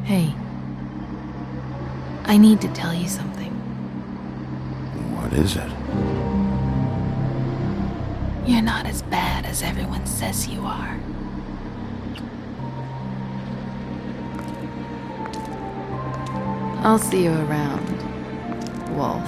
Hey, I need to tell you something. What is it? You're not as bad as everyone says you are. I'll see you around, Wolf.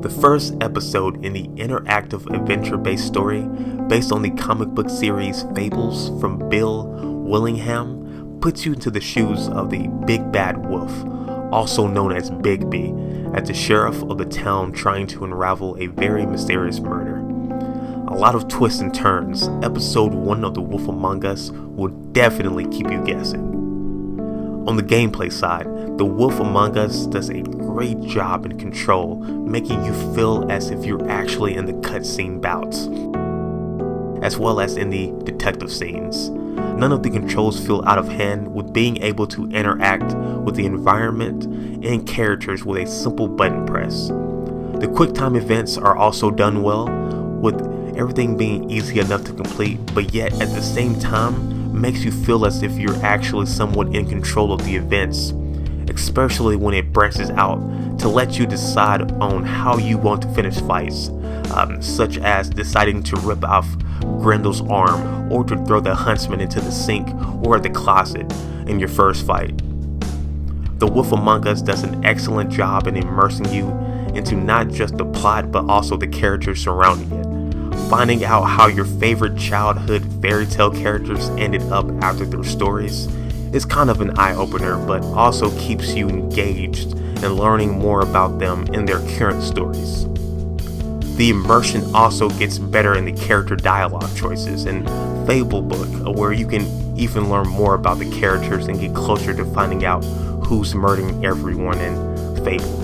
The first episode in the interactive adventure-based story, based on the comic book series Fables from Bill Willingham, puts you into the shoes of the Big Bad Wolf, also known as Bigby, as the sheriff of the town trying to unravel a very mysterious murder. A lot of twists and turns. Episode 1 of The Wolf Among Us will definitely keep you guessing. On the gameplay side, The Wolf Among Us does a great job in control, making you feel as if you're actually in the cutscene bouts, as well as in the detective scenes. None of the controls feel out of hand, with being able to interact with the environment and characters with a simple button press. The QuickTime events are also done well, with everything being easy enough to complete, but yet at the same time makes you feel as if you're actually somewhat in control of the events, especially when it branches out to let you decide on how you want to finish fights, such as deciding to rip off Grendel's arm or to throw the huntsman into the sink or the closet in your first fight. The Wolf Among Us does an excellent job in immersing you into not just the plot but also the characters surrounding it. Finding out how your favorite childhood fairy tale characters ended up after their stories is kind of an eye-opener, but also keeps you engaged in learning more about them and their current stories. The immersion also gets better in the character dialogue choices in Fable Book, where you can even learn more about the characters and get closer to finding out who's murdering everyone in Fable.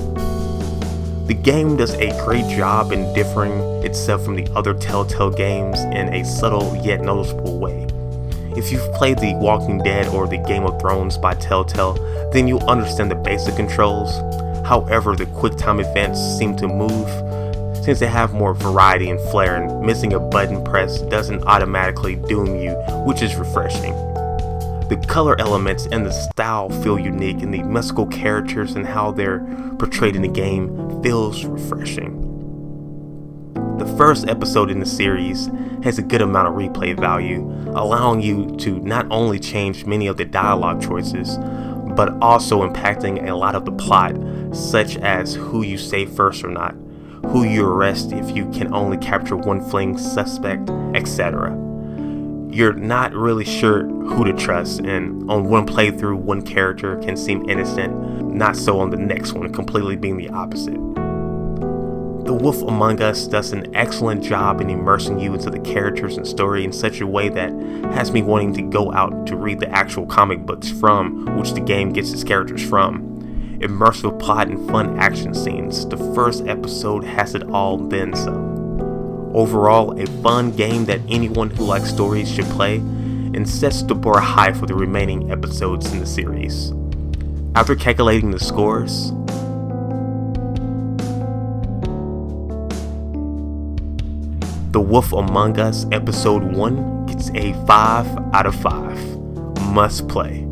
The game does a great job in differing itself from the other Telltale games in a subtle yet noticeable way. If you've played The Walking Dead or The Game of Thrones by Telltale, then you'll understand the basic controls. However, the QuickTime events seem to move, since they have more variety and flair, and missing a button press doesn't automatically doom you, which is refreshing. The color elements and the style feel unique, and the mystical characters and how they're portrayed in the game feels refreshing. The first episode in the series has a good amount of replay value, allowing you to not only change many of the dialogue choices, but also impacting a lot of the plot, such as who you save first or not, who you arrest if you can only capture one fleeing suspect, etc. You're not really sure who to trust, and on one playthrough one character can seem innocent, not so on the next one, completely being the opposite. The Wolf Among Us does an excellent job in immersing you into the characters and story in such a way that has me wanting to go out to read the actual comic books from which the game gets its characters from. Immersive plot and fun action scenes, the first episode has it all, then some. Overall, a fun game that anyone who likes stories should play, and sets the bar high for the remaining episodes in the series. After calculating the scores, The Wolf Among Us Episode 1 gets a 5 out of 5. Must play.